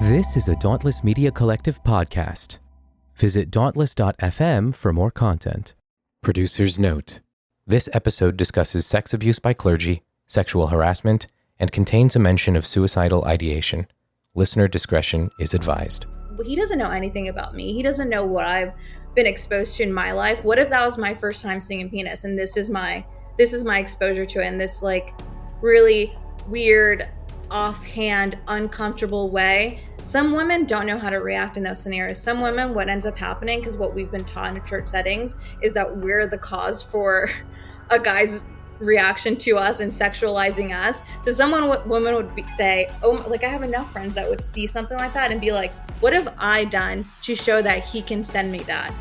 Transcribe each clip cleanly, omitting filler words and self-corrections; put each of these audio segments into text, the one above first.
This is a Dauntless Media Collective podcast. Visit dauntless.fm for more content. Producer's note: this episode discusses sex abuse by clergy, sexual harassment, and contains a mention of suicidal ideation. Listener discretion is advised. He doesn't know anything about me. He doesn't know what I've been exposed to in my life. What if that was my first time seeing a penis and this is my exposure to it in this like really weird, offhand, uncomfortable way? Some women don't know how to react in those scenarios. Some women, what ends up happening, because what we've been taught in church settings is that we're the cause for a guy's reaction to us and sexualizing us. So women would say, oh, like I have enough friends that would see something like that and be like, what have I done to show that he can send me that?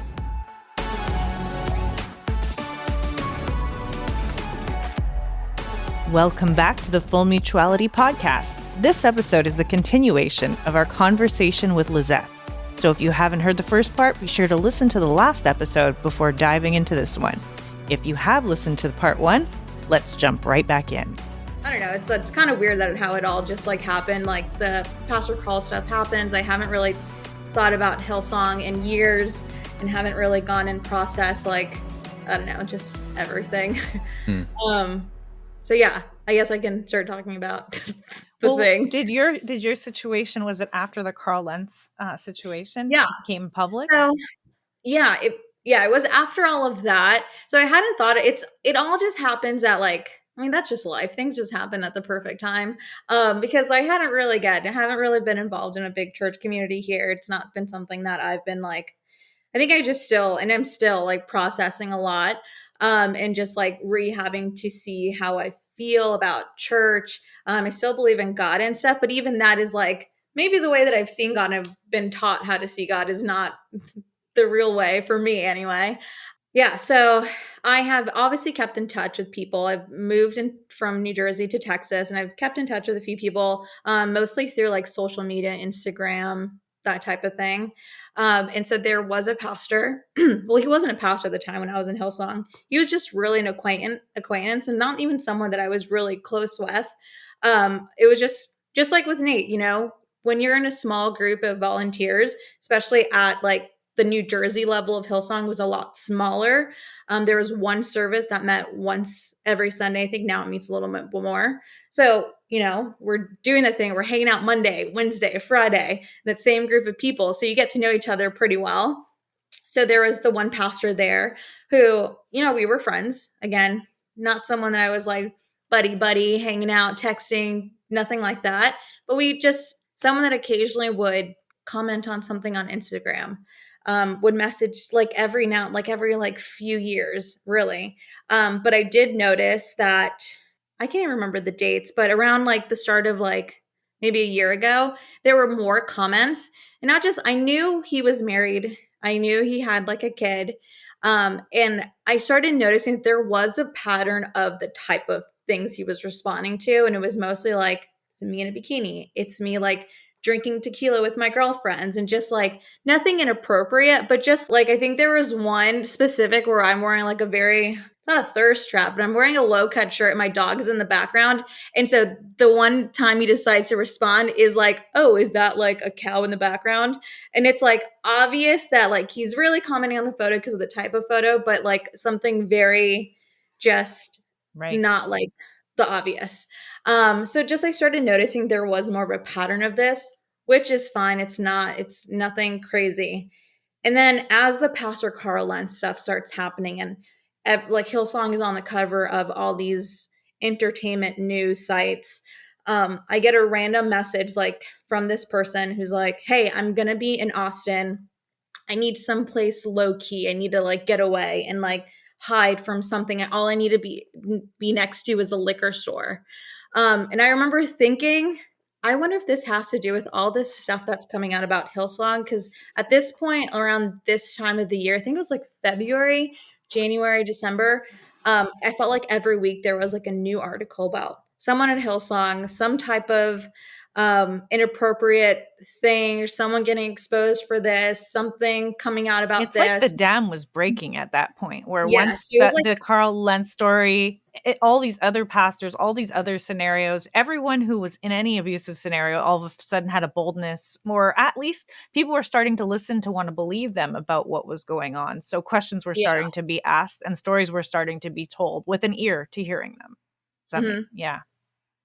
Welcome back to the Full Mutuality Podcast. This episode is the continuation of our conversation with Lezeth. So if you haven't heard the first part, be sure to listen to the last episode before diving into this one. If you have listened to part one, let's jump right back in. I don't know. It's kind of weird that how it all just like happened. Like the Pastor Carl stuff happens. I haven't really thought about Hillsong in years and haven't really gone and processed like, I don't know, just everything. So yeah, I guess I can start talking about the thing. Did your situation, was it after the Carl Lentz situation? Yeah. Became public? So it was after all of that. So I hadn't thought it all just happens at like, I mean, that's just life. Things just happen at the perfect time. Because I haven't really been involved in a big church community here. It's not been something that I've been like, I think I'm still like processing a lot. And just like having to see how I feel about church. I still believe in God and stuff, but even that is like, maybe the way that I've seen God and I've been taught how to see God is not the real way for me anyway. Yeah. So I have obviously kept in touch with people. I've moved from New Jersey to Texas and I've kept in touch with a few people, mostly through like social media, Instagram, that type of thing. And so there was a pastor. Well, he wasn't a pastor at the time when I was in Hillsong. He was just really an acquaintance and not even someone that I was really close with. It was just like with Nate, you know, when you're in a small group of volunteers, especially at like the New Jersey level of Hillsong was a lot smaller. There was one service that met once every Sunday. I think now it meets a little bit more. So, you know, we're doing the thing. We're hanging out Monday, Wednesday, Friday, that same group of people. So you get to know each other pretty well. So there was the one pastor there who, you know, we were friends. Again, not someone that I was like buddy, hanging out, texting, nothing like that. But someone that occasionally would comment on something on Instagram. Would message like every few years, really. But I did notice that I can't even remember the dates, but around like the start of like maybe a year ago, there were more comments. And not just, I knew he was married. I knew he had like a kid. And I started noticing that there was a pattern of the type of things he was responding to. And it was mostly like, it's me in a bikini. It's me like drinking tequila with my girlfriends and just like nothing inappropriate, but just like, I think there was one specific where I'm wearing like it's not a thirst trap, but I'm wearing a low cut shirt and my dog is in the background. And so the one time he decides to respond is like, oh, is that like a cow in the background? And it's like obvious that like he's really commenting on the photo because of the type of photo, but like something very just not like the obvious. So just I started noticing there was more of a pattern of this, which is fine. It's nothing crazy. And then as the Pastor Carl Lentz stuff starts happening and like Hillsong is on the cover of all these entertainment news sites, I get a random message like from this person who's like, hey, I'm going to be in Austin. I need someplace low key. I need to like get away and like hide from something. All I need to be next to is a liquor store. And I remember thinking, I wonder if this has to do with all this stuff that's coming out about Hillsong. Because at this point, around this time of the year, I think it was like February, January, December, I felt like every week there was like a new article about someone at Hillsong, some type of inappropriate thing, or someone getting exposed for this, something coming out about It's like the this. dam was breaking at that point, where Yes, once it was like, the Carl Lentz story, all these other pastors, all these other scenarios, everyone who was in any abusive scenario all of a sudden had a boldness, or at least people were starting to listen to want to believe them about what was going on. So questions were yeah. starting to be asked and stories were starting to be told with an ear to hearing them. Does that Mhm. yeah.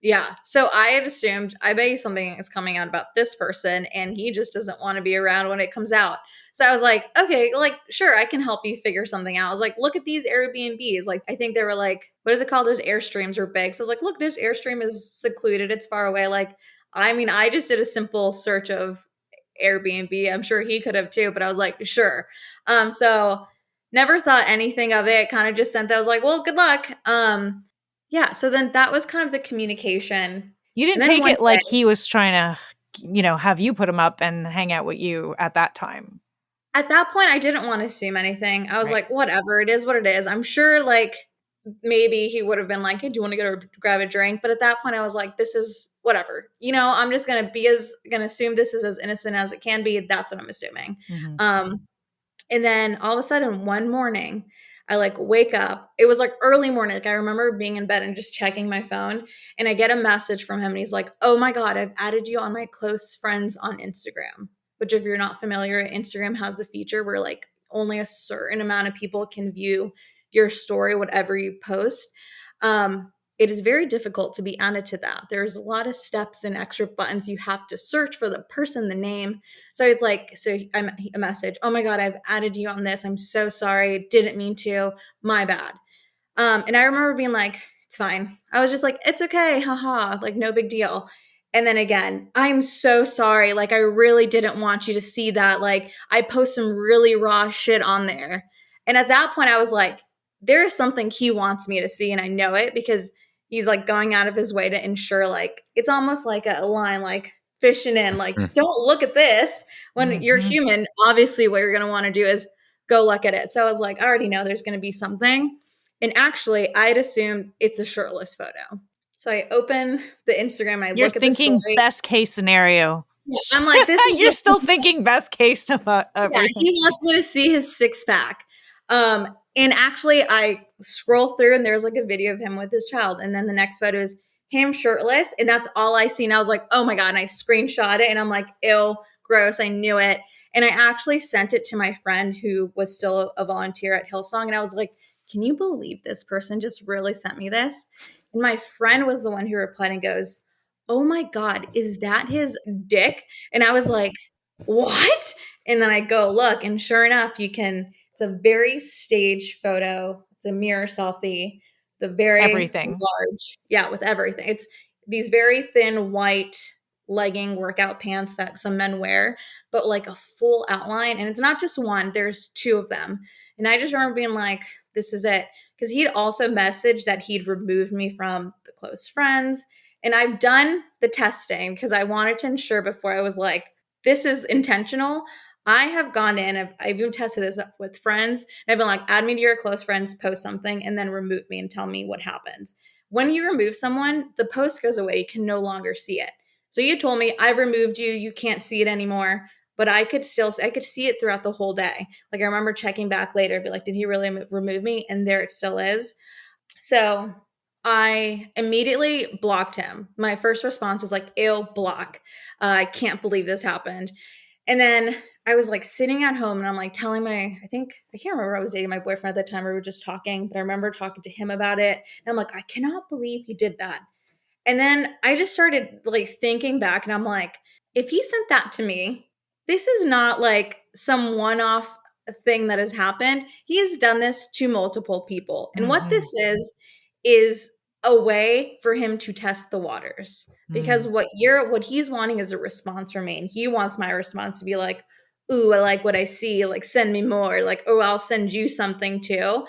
Yeah. So I had assumed, I bet you something is coming out about this person and he just doesn't want to be around when it comes out. So I was like, okay, like, sure, I can help you figure something out. I was like, look at these Airbnbs. Like, I think they were like, what is it called? Those Airstreams were big. So I was like, look, this Airstream is secluded. It's far away. Like, I mean, I just did a simple search of Airbnb. I'm sure he could have too, but I was like, sure. So never thought anything of it. Kind of just sent that. I was like, well, good luck. Yeah, so then that was kind of the communication. You And didn't then take one it like day, he was trying to, have you put him up and hang out with you at that time. at that point, I didn't want to assume anything. I was Right. like, whatever, it is what it is. I'm sure, like, maybe he would have been like, hey, do you want to go grab a drink? But at that point, I was like, this is whatever. I'm just going to assume this is as innocent as it can be. That's what I'm assuming. Mm-hmm. And then all of a sudden, one morning, I like wake up. It was like early morning. Like I remember being in bed and just checking my phone. And I get a message from him. And he's like, oh my God, I've added you on my close friends on Instagram. Which, if you're not familiar, Instagram has the feature where like only a certain amount of people can view your story, whatever you post. It is very difficult to be added to that. There's a lot of steps and extra buttons you have to search for the person, the name. So it's like, I'm a message, oh my God, I've added you on this. I'm so sorry. Didn't mean to. My bad. And I remember being like, it's fine. I was just like, it's okay. Haha. Like, no big deal. And then again, I'm so sorry. Like, I really didn't want you to see that. Like, I post some really raw shit on there. And at that point, I was like, there is something he wants me to see. And I know it because he's like going out of his way to ensure, like, it's almost like a line, like fishing in, like, don't look at this. When you're human, obviously, what you're going to want to do is go look at it. So I was like, I already know there's going to be something. And actually, I'd assumed it's a shirtless photo. So I open the Instagram, I You're look at the thinking story. best case scenario. I'm like, this is You're still thinking best case about everything. yeah, he wants me to see his six pack. And actually, I scroll through and there's like a video of him with his child. And then the next photo is him shirtless. And that's all I see. And I was like, oh my God. And I screenshot it and I'm like, ew, gross. I knew it. And I actually sent it to my friend who was still a volunteer at Hillsong. And I was like, can you believe this person just really sent me this? And my friend was the one who replied and goes, oh my God, is that his dick? And I was like, what? And then I go look, and sure enough, it's a very staged photo. It's a mirror selfie, the very Everything. large, yeah, with everything. It's these very thin white legging workout pants that some men wear, but like a full outline. And it's not just one, there's two of them. And I just remember being like, this is it. Because he'd also messaged that he'd removed me from the close friends. And I've done the testing because I wanted to ensure before I was like, this is intentional. I have gone in, I've even tested this up with friends, and I've been like, add me to your close friends, post something, and then remove me and tell me what happens. When you remove someone, the post goes away. You can no longer see it. So you told me, I've removed you. You can't see it anymore. But I could see it throughout the whole day. Like I remember checking back later, be like, did he really remove me? And there it still is. So I immediately blocked him. My first response was like, ew, block. I can't believe this happened. And then I was like sitting at home and I'm like telling I can't remember, I was dating my boyfriend at the time. We were just talking, but I remember talking to him about it. And I'm like, I cannot believe he did that. And then I just started like thinking back and I'm like, if he sent that to me, this is not like some one-off thing that has happened. He has done this to multiple people. And what this is a way for him to test the waters. Because what he's wanting is a response from me. And he wants my response to be like, ooh, I like what I see. Like, send me more. Like, oh, I'll send you something too.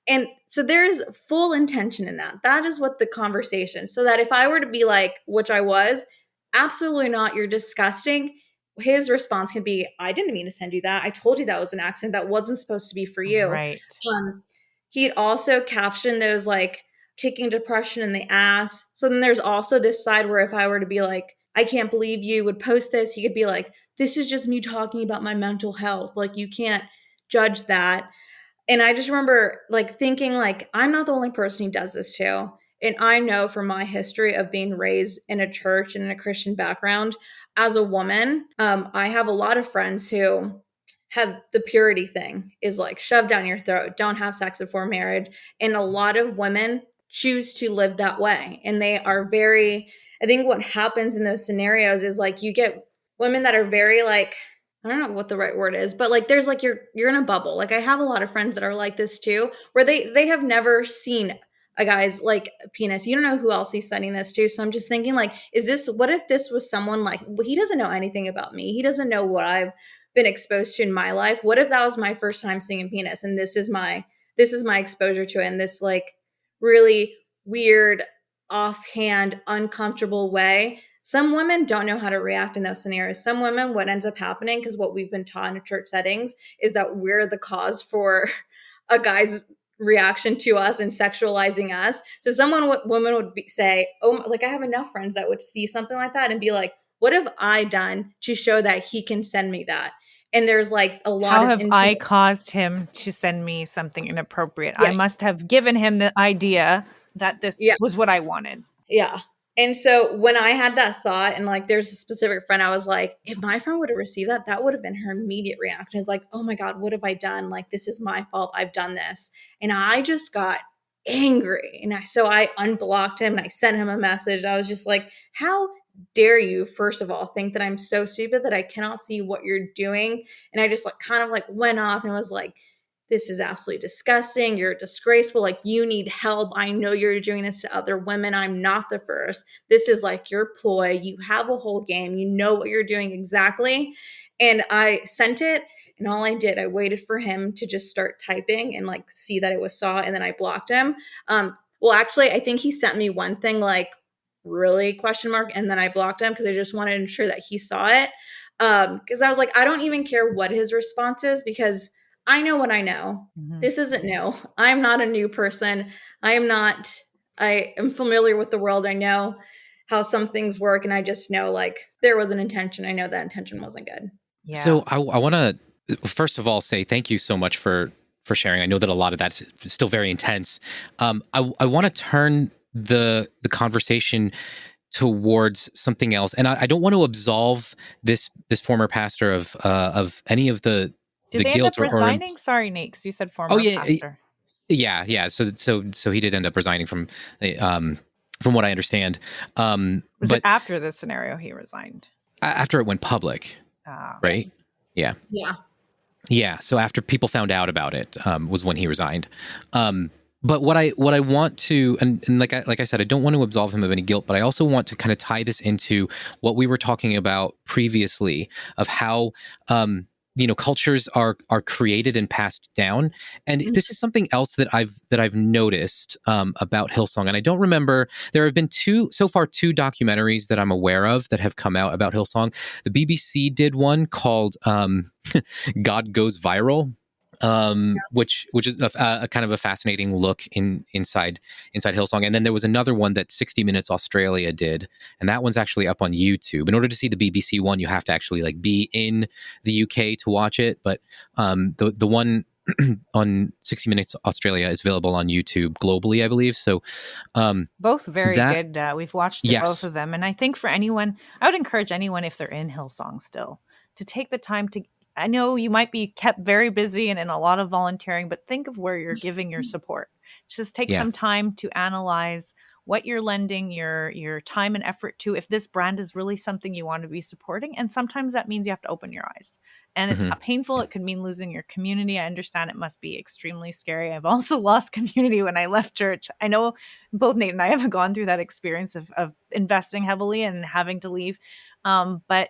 And so there's full intention in that. That is what the conversation. So that if I were to be like, which I was, absolutely not, you're disgusting. His response can be, I didn't mean to send you that. I told you that was an accident. That wasn't supposed to be for you. Right. He'd also caption those like kicking depression in the ass. So then there's also this side where if I were to be like, I can't believe you would post this. He could be like, this is just me talking about my mental health. Like, you can't judge that. And I just remember like thinking like, I'm not the only person he does this to. And I know from my history of being raised in a church and in a Christian background as a woman, I have a lot of friends who have the purity thing is like shoved down your throat. Don't have sex before marriage. And a lot of women choose to live that way. And they are very, I think what happens in those scenarios is like you get women that are very like, I don't know what the right word is, but like there's like you're in a bubble. Like I have a lot of friends that are like this too, where they have never seen a guy's like penis. You don't know who else he's sending this to. So I'm just thinking like, what if this was someone like, well, he doesn't know anything about me. He doesn't know what I've been exposed to in my life. What if that was my first time seeing a penis and this is my exposure to it in this like really weird, offhand, uncomfortable way. Some women don't know how to react in those scenarios. Some women, what ends up happening, because what we've been taught in church settings is that we're the cause for a guy's reaction to us and sexualizing us. So women would say, oh, like I have enough friends that would see something like that and be like, what have I done to show that he can send me that? And there's like a lot How of have I caused him to send me something inappropriate? Yeah. I must have given him the idea that this was what I wanted. Yeah. And so when I had that thought, and like there's a specific friend, I was like, if my friend would have received that, that would have been her immediate reaction. Is like, oh my God, what have I done? Like, this is my fault. I've done this. And I just got angry. And so I unblocked him and I sent him a message. I was just like, how dare you, first of all, think that I'm so stupid that I cannot see what you're doing? And I just like kind of like went off and was like, this is absolutely disgusting. You're disgraceful. Like, you need help. I know you're doing this to other women. I'm not the first. This is like your ploy. You have a whole game. You know what you're doing exactly. And I sent it. And all I did, I waited for him to just start typing and like see that it was saw. And then I blocked him. Well, actually, I think he sent me one thing like really question mark. And then I blocked him because I just wanted to ensure that he saw it. Because I was like, I don't even care what his response is because I know what I know. Mm-hmm. This isn't new. I'm not a new person. I am familiar with the world. I know how some things work. And I just know like there was an intention. I know that intention wasn't good. Yeah. So I want to, first of all, say thank you so much for sharing. I know that a lot of that's still very intense. I want to turn the conversation towards something else. And I don't want to absolve this former pastor of any of the Did they guilt end up resigning? Sorry, Nate, because you said former pastor. Yeah. So he did end up resigning from what I understand. Was it after this scenario he resigned? After it went public, right? Yeah. Yeah. So after people found out about it, was when he resigned. But what I want to, and like I said, I don't want to absolve him of any guilt, but I also want to kind of tie this into what we were talking about previously of how cultures are created and passed down. And this is something else that I've noticed about Hillsong. And I don't remember, there have been two documentaries that I'm aware of that have come out about Hillsong. The BBC did one called God Goes Viral. Which is a kind of a fascinating look inside Hillsong. And then there was another one that 60 Minutes Australia did, and that one's actually up on YouTube. In order to see the BBC one, you have to actually like be in the UK to watch it. But the one on 60 Minutes Australia is available on YouTube globally, I believe. So both very good. We've watched both of them, and I think for anyone, I would encourage anyone if they're in Hillsong still to take the time to. I know you might be kept very busy and in a lot of volunteering, but think of where you're giving your support. Just take some time to analyze what you're lending your time and effort to, if this brand is really something you want to be supporting. And sometimes that means you have to open your eyes. And it's not painful. It could mean losing your community. I understand it must be extremely scary. I've also lost community when I left church. I know both Nate and I have gone through that experience of investing heavily and having to leave. But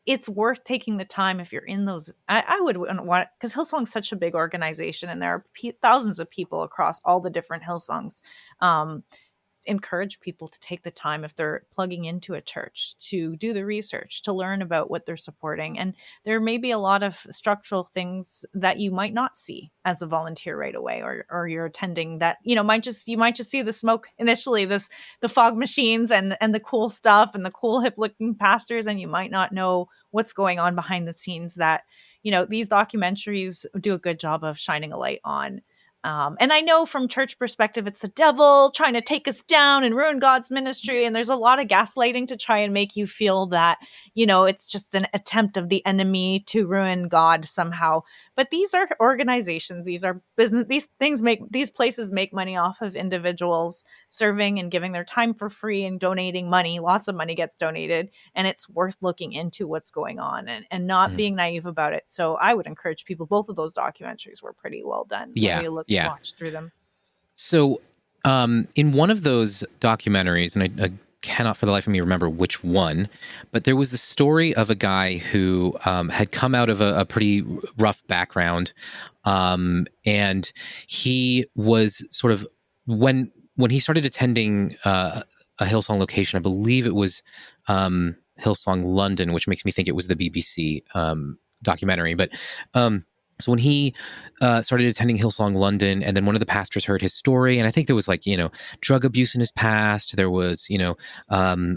it's worth taking the time if you're in those. I would want, because Hillsong's such a big organization and there are thousands of people across all the different Hillsongs. encourage people to take the time, if they're plugging into a church, to do the research, to learn about what they're supporting. And there may be a lot of structural things that you might not see as a volunteer right away, or you're attending, that, you might just see the smoke initially, the fog machines and the cool stuff and the cool hip looking pastors, and you might not know what's going on behind the scenes that, these documentaries do a good job of shining a light on. And I know from church perspective, it's the devil trying to take us down and ruin God's ministry. And there's a lot of gaslighting to try and make you feel that, it's just an attempt of the enemy to ruin God somehow. But these are organizations, these are business, these places make money off of individuals serving and giving their time for free and donating money. Lots of money gets donated, and it's worth looking into what's going on and not being naive about it. So I would encourage people. Both of those documentaries were pretty well done. Yeah. When we watched through them. So in one of those documentaries, and I cannot for the life of me remember which one, but there was the story of a guy who had come out of a pretty rough background, and he was sort of, when he started attending a Hillsong location, I believe it was Hillsong London, which makes me think it was the BBC documentary, but so when he started attending Hillsong London, and then one of the pastors heard his story, and I think there was drug abuse in his past, there was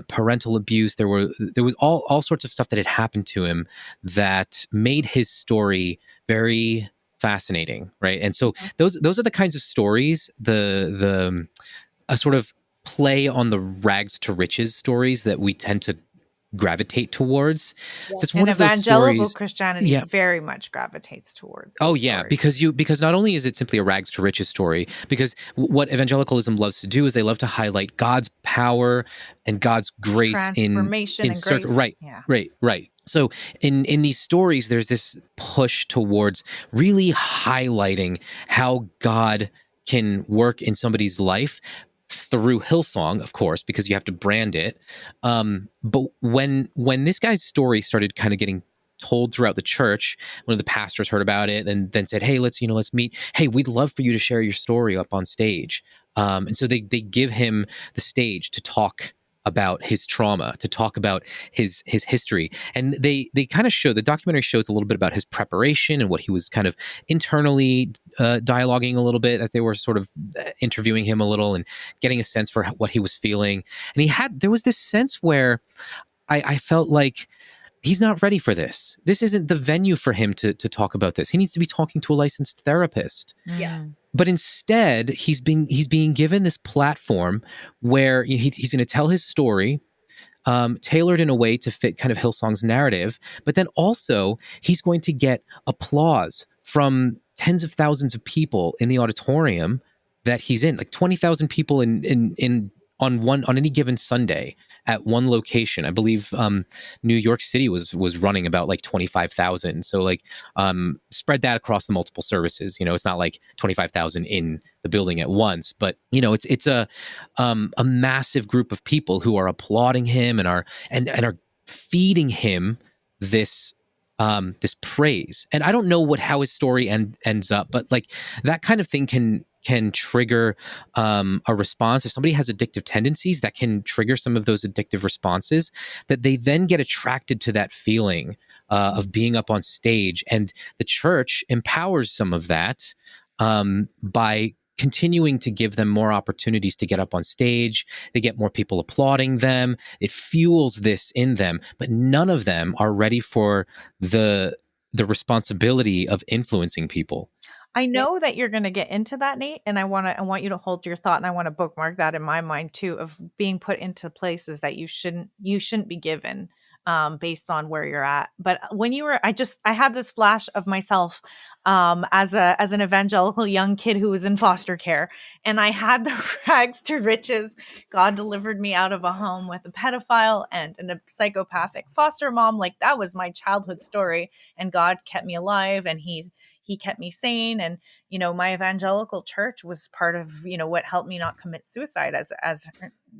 parental abuse, there was all sorts of stuff that had happened to him that made his story very fascinating, right? And so those are the kinds of stories, the a sort of play on the rags to riches stories that we tend to gravitate towards. Yes. That's one of those evangelical stories. Christianity very much gravitates towards. Oh yeah, stories. because not only is it simply a rags to riches story, because what evangelicalism loves to do is they love to highlight God's power and God's grace transformation and grace. Right. So in these stories, there's this push towards really highlighting how God can work in somebody's life through Hillsong, of course, because you have to brand it. But when this guy's story started kind of getting told throughout the church, one of the pastors heard about it and then said, "Hey, let's meet. Hey, we'd love for you to share your story up on stage." And so they give him the stage to talk about his trauma, to talk about his history. And they kind of show, the documentary shows a little bit about his preparation and what he was kind of internally dialoguing a little bit as they were sort of interviewing him a little and getting a sense for what he was feeling. And there was this sense where I felt like he's not ready for this. This isn't the venue for him to talk about this. He needs to be talking to a licensed therapist. Yeah. But instead, he's being given this platform where he's going to tell his story, tailored in a way to fit kind of Hillsong's narrative. But then also, he's going to get applause from tens of thousands of people in the auditorium that he's in, like 20,000 people on any given Sunday at one location. I believe New York City was running about like 25,000. So spread that across the multiple services. It's not like 25,000 in the building at once, but it's a massive group of people who are applauding him and are feeding him this praise. And I don't know how his story ends up, but like that kind of thing can trigger a response. If somebody has addictive tendencies, that can trigger some of those addictive responses, that they then get attracted to that feeling of being up on stage. And the church empowers some of that by continuing to give them more opportunities to get up on stage. They get more people applauding them. It fuels this in them, but none of them are ready for the responsibility of influencing people. I know that you're going to get into that, Nate, and I want you to hold your thought, and I want to bookmark that in my mind too, of being put into places that you shouldn't be given based on where you're at. But when you were, I had this flash of myself as an evangelical young kid who was in foster care, and I had the rags to riches. God delivered me out of a home with a pedophile and a psychopathic foster mom. Like, that was my childhood story, and God kept me alive, and He kept me sane. And, my evangelical church was part of, what helped me not commit suicide as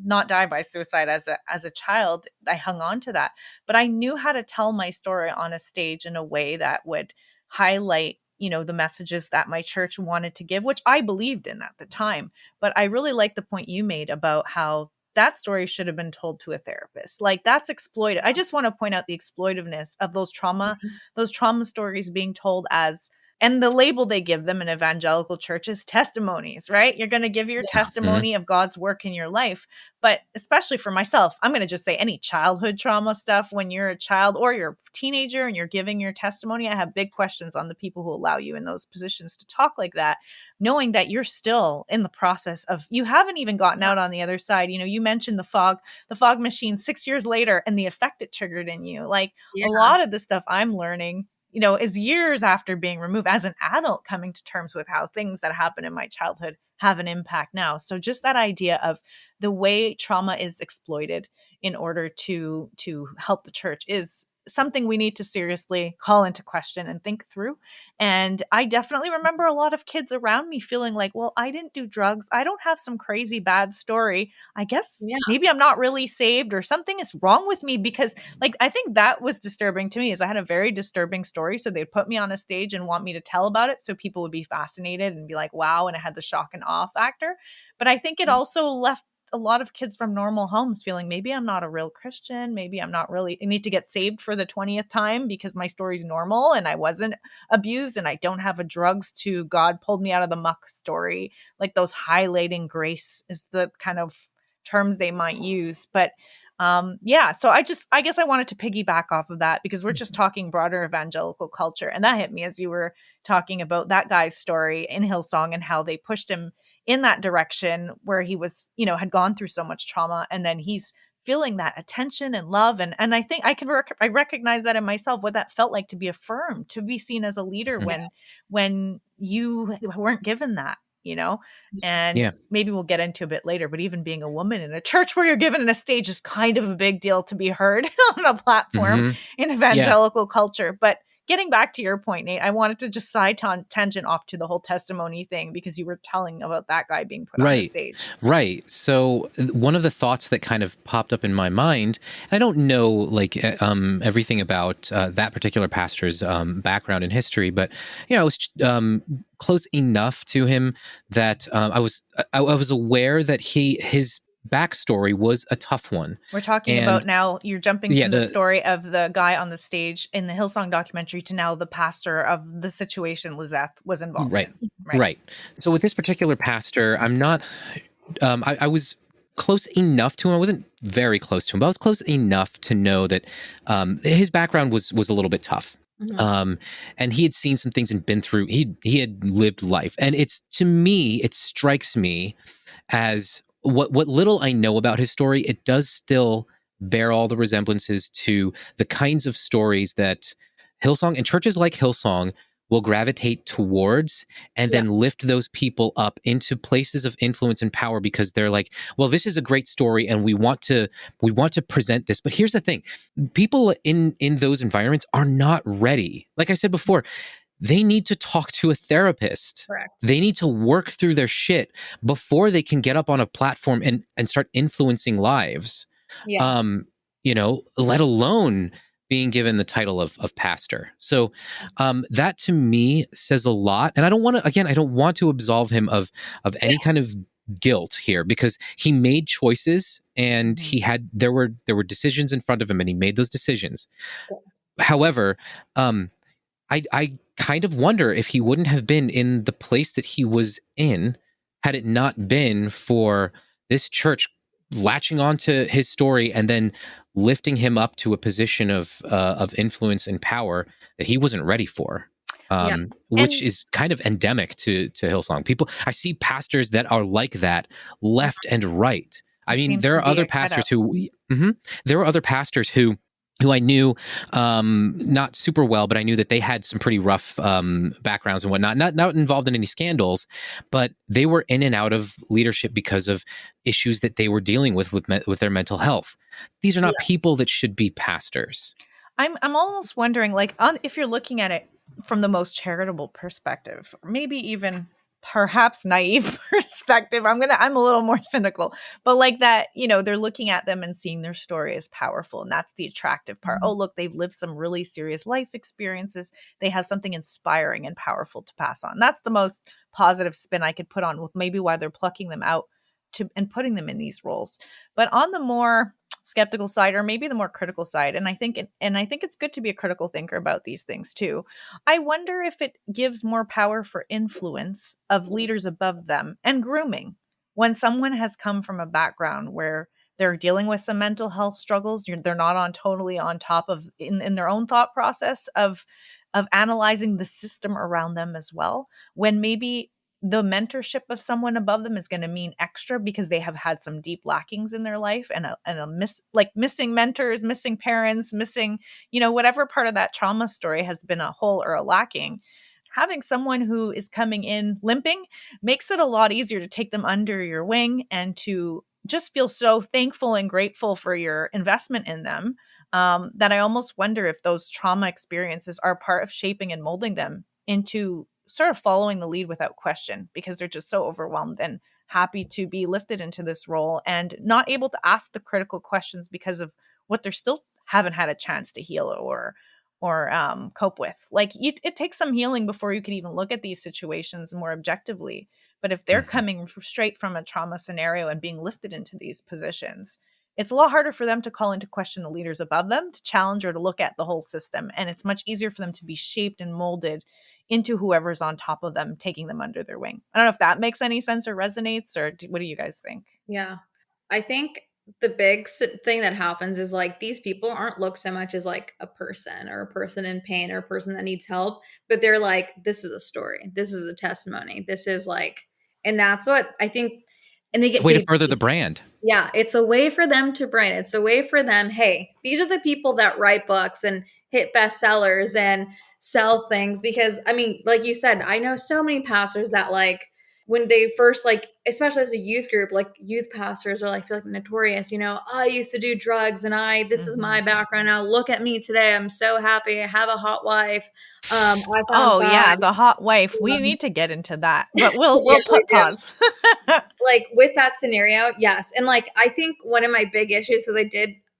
not die by suicide as a child. I hung on to that, but I knew how to tell my story on a stage in a way that would highlight the messages that my church wanted to give, which I believed in at the time. But I really like the point you made about how that story should have been told to a therapist. Like, that's exploited. I just want to point out the exploitiveness of those trauma stories being told as, and the label they give them in evangelical churches, testimonies, right? You're going to give your testimony of God's work in your life. But especially for myself, I'm going to just say any childhood trauma stuff, when you're a child or you're a teenager and you're giving your testimony, I have big questions on the people who allow you in those positions to talk like that, knowing that you're still in the process of, you haven't even gotten out on the other side. You mentioned the fog machine 6 years later and the effect it triggered in you. Like, a lot of the stuff I'm learning, is years after being removed as an adult, coming to terms with how things that happened in my childhood have an impact now. So just that idea of the way trauma is exploited in order to help the church is something we need to seriously call into question and think through. And I definitely remember a lot of kids around me feeling like, well, I didn't do drugs. I don't have some crazy bad story. I guess maybe I'm not really saved, or something is wrong with me, because like, I think that was disturbing to me, is I had a very disturbing story. So they'd put me on a stage and want me to tell about it. So people would be fascinated and be like, wow. And it had the shock and awe factor. But I think it also left a lot of kids from normal homes feeling, maybe I'm not a real Christian. Maybe I'm not really, I need to get saved for the 20th time because my story's normal and I wasn't abused and I don't have a drugs to God pulled me out of the muck story. Like, those highlighting grace is the kind of terms they might use. But so I guess I wanted to piggyback off of that, because we're just talking broader evangelical culture. And that hit me as you were talking about that guy's story in Hillsong and how they pushed him in that direction where he was, had gone through so much trauma, and then he's feeling that attention and love. And I think I recognize that in myself, what that felt like to be affirmed, to be seen as a leader when you weren't given that, and maybe we'll get into a bit later, but even being a woman in a church where you're given a stage is kind of a big deal to be heard on a platform in evangelical culture. But getting back to your point, Nate, I wanted to just tangent off to the whole testimony thing, because you were telling about that guy being put on the stage. Right. So one of the thoughts that kind of popped up in my mind, and I don't know everything about that particular pastor's background and history, but I was close enough to him that I was aware that his backstory was a tough one. We're talking about now, you're jumping from the story of the guy on the stage in the Hillsong documentary to now the pastor of the situation Lezeth was involved in. Right. So with this particular pastor, I'm not, I was close enough to him. I wasn't very close to him, but I was close enough to know that his background was a little bit tough. And he had seen some things and been through, he had lived life. And it strikes me as what little I know about his story, it does still bear all the resemblances to the kinds of stories that Hillsong and churches like Hillsong will gravitate towards, and then lift those people up into places of influence and power, because they're like, well, this is a great story and we want to present this. But here's the thing, people in those environments are not ready. Like I said before, they need to talk to a therapist. Correct. They need to work through their shit before they can get up on a platform and start influencing lives. Let alone being given the title of pastor. So that to me says a lot. And I don't want to absolve him of any kind of guilt here, because he made choices and there were decisions in front of him and he made those decisions. However, I kind of wonder if he wouldn't have been in the place that he was in had it not been for this church latching onto his story and then lifting him up to a position of influence and power that he wasn't ready for. Which is kind of endemic to Hillsong. I see pastors that are like that left and right. I mean, there are other pastors who I knew not super well, but I knew that they had some pretty rough backgrounds and whatnot. Not involved in any scandals, but they were in and out of leadership because of issues that they were dealing with their mental health. These are not people that should be pastors. I'm almost wondering, if you're looking at it from the most charitable perspective, or maybe even perhaps naive perspective, I'm a little more cynical, but like that, they're looking at them and seeing their story as powerful. And that's the attractive part. Oh, look, they've lived some really serious life experiences. They have something inspiring and powerful to pass on. That's the most positive spin I could put on with maybe why they're plucking them out and putting them in these roles. But on the more skeptical side, or maybe the more critical side, and I think it's good to be a critical thinker about these things too. I wonder if it gives more power for influence of leaders above them and grooming. When someone has come from a background where they're dealing with some mental health struggles, they're not totally on top of in their own thought process of analyzing the system around them as well, when maybe the mentorship of someone above them is going to mean extra because they have had some deep lackings in their life and missing mentors, missing parents, missing, whatever part of that trauma story has been a hole or a lacking. Having someone who is coming in limping makes it a lot easier to take them under your wing and to just feel so thankful and grateful for your investment in them, that I almost wonder if those trauma experiences are part of shaping and molding them into sort of following the lead without question, because they're just so overwhelmed and happy to be lifted into this role and not able to ask the critical questions because of what they're still haven't had a chance to heal or cope with. Like it takes some healing before you can even look at these situations more objectively. But if they're coming straight from a trauma scenario and being lifted into these positions, it's a lot harder for them to call into question the leaders above them, to challenge or to look at the whole system. And it's much easier for them to be shaped and molded into whoever's on top of them, taking them under their wing. I don't know if that makes any sense or resonates, or what do you guys think? Yeah. I think the big thing that happens is like these people aren't looked so much as like a person or a person in pain or a person that needs help, but they're like, this is a story. This is a testimony. This is like, and that's what I think. And they get It's a way to further the brand. Yeah, it's a way for them to brand. It's a way for them. Hey, these are the people that write books and hit bestsellers and sell things. Because I mean, like you said, I know so many pastors that like when they first like, especially as a youth group, like youth pastors are like feel like notorious. I used to do drugs and this is my background. Now look at me today. I'm so happy. I have a hot wife. I found yeah, God. the hot wife. We need to get into that, but we'll put pause. Like with that scenario, yes. And like I think one of my big issues, because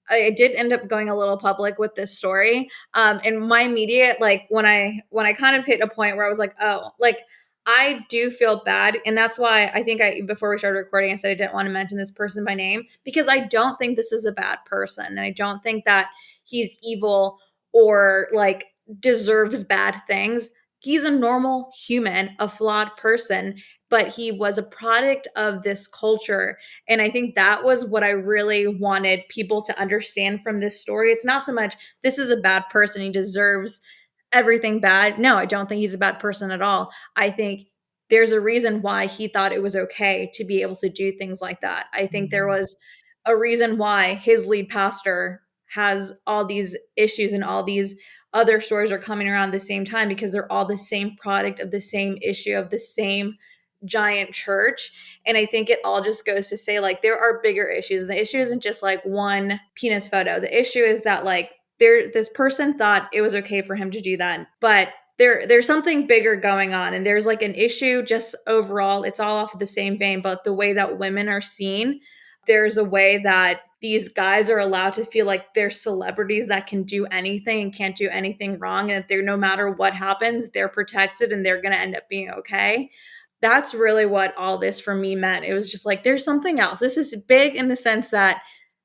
I did end up going a little public with this story. And my immediate, like when I kind of hit a point where I was like, oh, like I do feel bad. And that's why I think before we started recording, I said I didn't want to mention this person by name, because I don't think this is a bad person. And I don't think that he's evil or like deserves bad things. He's a normal human, a flawed person, but he was a product of this culture. And I think that was what I really wanted people to understand from this story. It's not so much this is a bad person, he deserves everything bad. No, I don't think he's a bad person at all. I think there's a reason why he thought it was okay to be able to do things like that. I think there was a reason why his lead pastor has all these issues and all these other stories are coming around at the same time, because they're all the same product of the same issue of the same giant church. And I think it all just goes to say like there are bigger issues. The issue isn't just like one penis photo. The issue is that like this person thought it was okay for him to do that, but there's something bigger going on, and there's like an issue just overall. It's all off of the same vein, but the way that women are seen, there's a way that these guys are allowed to feel like they're celebrities that can do anything and can't do anything wrong, and that they're, no matter what happens, they're protected and they're going to end up being okay. That's really what all this for me meant. It was just like, there's something else. This is big in the sense that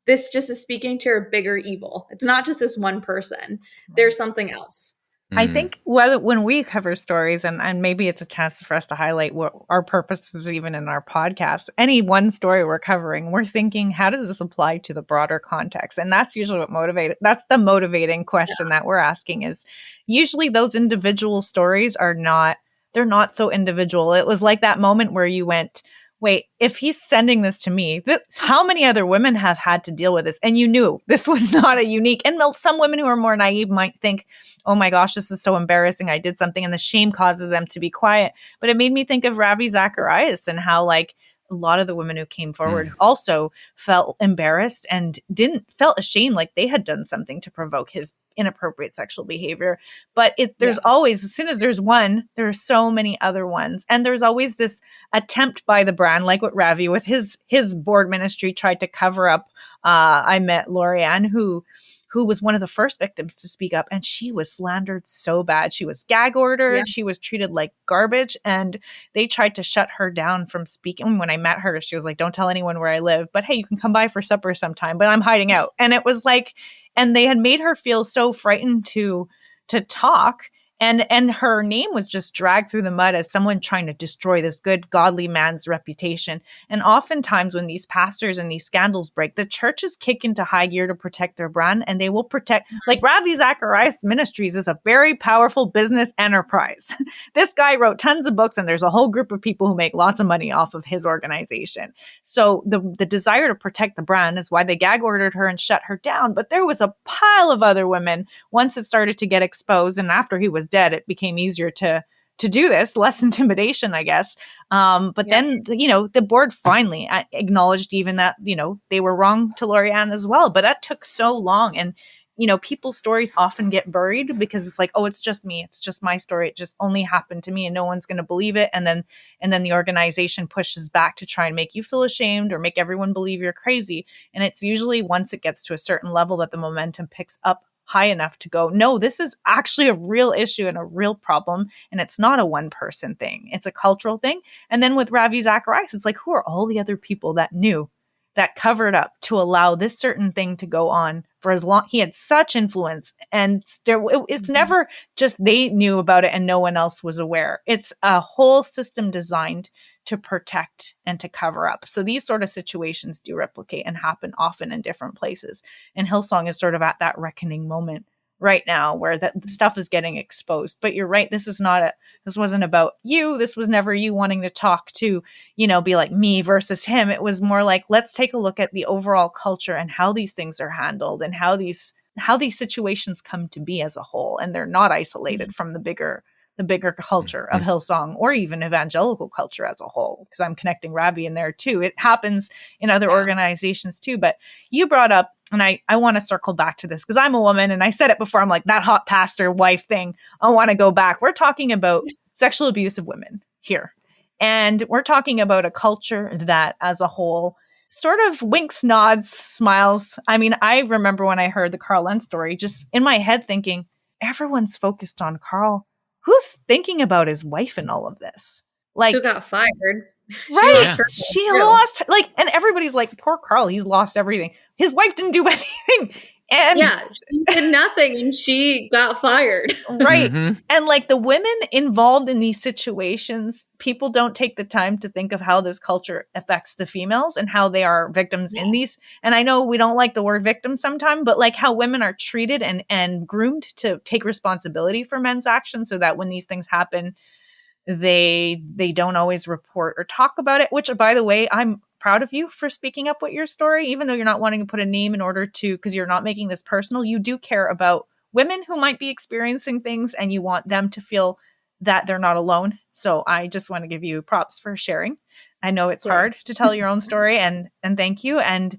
this just is speaking to a bigger evil. It's not just this one person. There's something else. I think when we cover stories, and maybe it's a chance for us to highlight what our purpose is even in our podcast, any one story we're covering, we're thinking, how does this apply to the broader context? And that's usually that's the motivating question that we're asking, is usually those individual stories they're not so individual. It was like that moment where you went, wait, if he's sending this to me, how many other women have had to deal with this? And you knew this was not a unique, and some women who are more naive might think, oh my gosh, this is so embarrassing. I did something, and the shame causes them to be quiet. But it made me think of Ravi Zacharias and how like a lot of the women who came forward also felt embarrassed and felt ashamed, like they had done something to provoke his inappropriate sexual behavior. But there's always, as soon as there's one, there are so many other ones. And there's always this attempt by the brand, like what Ravi with his board ministry tried to cover up. I met Lorianne, who was one of the first victims to speak up, and she was slandered so bad. She was gag ordered. Yeah. She was treated like garbage, and they tried to shut her down from speaking. When I met her, she was like, don't tell anyone where I live, but hey, you can come by for supper sometime, but I'm hiding out. And it was like, and they had made her feel so frightened to talk. And her name was just dragged through the mud as someone trying to destroy this good, godly man's reputation. And oftentimes when these pastors and these scandals break, the churches kick into high gear to protect their brand, and they will protect, like Ravi Zacharias Ministries is a very powerful business enterprise. This guy wrote tons of books, and there's a whole group of people who make lots of money off of his organization. So the desire to protect the brand is why they gag ordered her and shut her down. But there was a pile of other women once it started to get exposed, and after he was dead, it became easier to do this, less intimidation, I guess. But then, the board finally acknowledged even that, they were wrong to Lorianne as well. But that took so long. And, people's stories often get buried because it's like, oh, it's just me. It's just my story. It just only happened to me and no one's going to believe it. And then the organization pushes back to try and make you feel ashamed or make everyone believe you're crazy. And it's usually once it gets to a certain level that the momentum picks up high enough to go, no, this is actually a real issue and a real problem. And it's not a one person thing. It's a cultural thing. And then with Ravi Zacharias, it's like, who are all the other people that knew, that covered up to allow this certain thing to go on for as long? He had such influence, and it's never just they knew about it and no one else was aware. It's a whole system designed to protect and to cover up. So these sort of situations do replicate and happen often in different places. And Hillsong is sort of at that reckoning moment right now where that stuff is getting exposed. But you're right, this wasn't about you. This was never you wanting to talk to, be like me versus him. It was more like, let's take a look at the overall culture and how these things are handled and how these situations come to be as a whole. And they're not isolated from the bigger culture of Hillsong or even evangelical culture as a whole, because I'm connecting Ravi in there too. It happens in other organizations too. But you brought up, and I want to circle back to this because I'm a woman, and I said it before, I'm like, that hot pastor wife thing, I want to go back. We're talking about sexual abuse of women here. And we're talking about a culture that as a whole sort of winks, nods, smiles. I mean, I remember when I heard the Carl Lentz story, just in my head thinking, everyone's focused on Carl. Who's thinking about his wife in all of this? Like, who got fired? Right. She lost, and everybody's like, poor Carl, he's lost everything. His wife didn't do anything. And she did nothing and she got fired. Right. Mm-hmm. And the women involved in these situations, people don't take the time to think of how this culture affects the females and how they are victims in these. And I know we don't like the word victim sometimes, but how women are treated and groomed to take responsibility for men's actions so that when these things happen, they don't always report or talk about it, which, by the way, I'm proud of you for speaking up with your story, even though you're not wanting to put a name in order to, because you're not making this personal. You do care about women who might be experiencing things and you want them to feel that they're not alone. So I just want to give you props for sharing. I know it's hard to tell your own story and thank you. And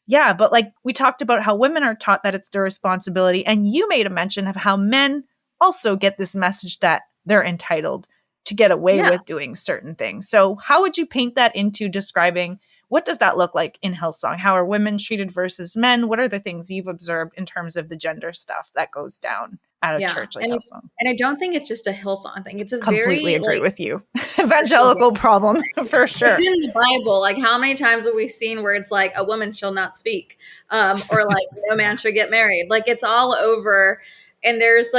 yeah, but we talked about how women are taught that it's their responsibility. And you made a mention of how men also get this message that they're entitled to get away with doing certain things. So how would you paint that into describing, what does that look like in Hillsong? How are women treated versus men? What are the things you've observed in terms of the gender stuff that goes down at a church like Hillsong? And I don't think it's just a Hillsong thing. It's a completely agree with you. Evangelical problem for sure. It's in the Bible. How many times have we seen where it's like a woman shall not speak, or no man should get married? It's all over. And there's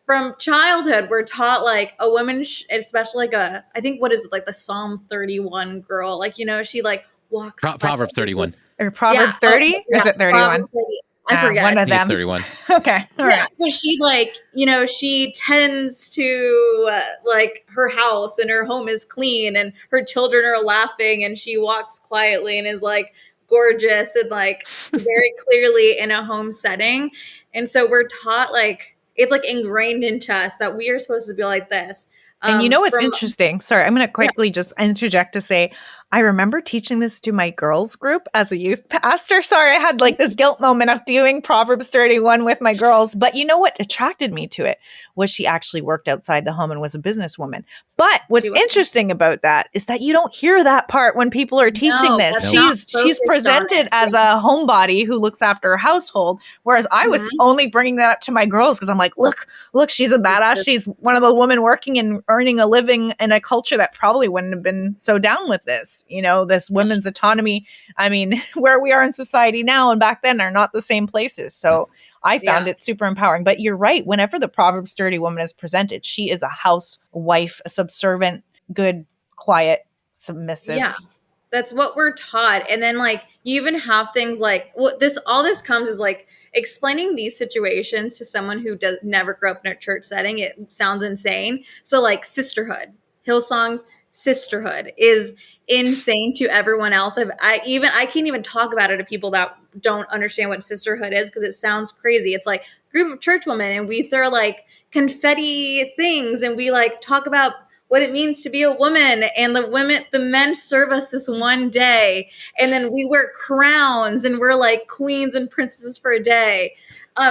from childhood, we're taught a woman, especially I think, what is it, the Psalm 31 girl, she walks. Proverbs 31. Or Proverbs 30? Or is it 31? I forget. One of them. 31. Okay. All right. But she she tends to her house and her home is clean and her children are laughing and she walks quietly and is gorgeous and very clearly in a home setting. And so we're taught it's ingrained into us that we are supposed to be like this. And what's interesting? Sorry, I'm going to quickly just interject to say, I remember teaching this to my girls group as a youth pastor. Sorry, I had like this guilt moment of doing Proverbs 31 with my girls. But you know what attracted me to it was she actually worked outside the home and was a businesswoman. But what's interesting about that is that you don't hear that part when people are teaching this. She's presented as a homebody who looks after her household, whereas I was only bringing that up to my girls because I'm like, look, she's a badass. She's one of the women working and earning a living in a culture that probably wouldn't have been so down with this. This women's autonomy. I mean, where we are in society now and back then are not the same places. So I found it super empowering. But you're right. Whenever the Proverbs 30 woman is presented, she is a housewife, a subservient, good, quiet, submissive. Yeah, that's what we're taught. And then like you even have things like all this comes is like explaining these situations to someone who never grew up in a church setting. It sounds insane. So like sisterhood, Hillsong's sisterhood is insane to everyone else. I can't even talk about it to people that don't understand what sisterhood is because it sounds crazy. It's like a group of church women and we throw like confetti things and we like talk about what it means to be a woman, and the men serve us this one day, and then we wear crowns and we're like queens and princesses for a day.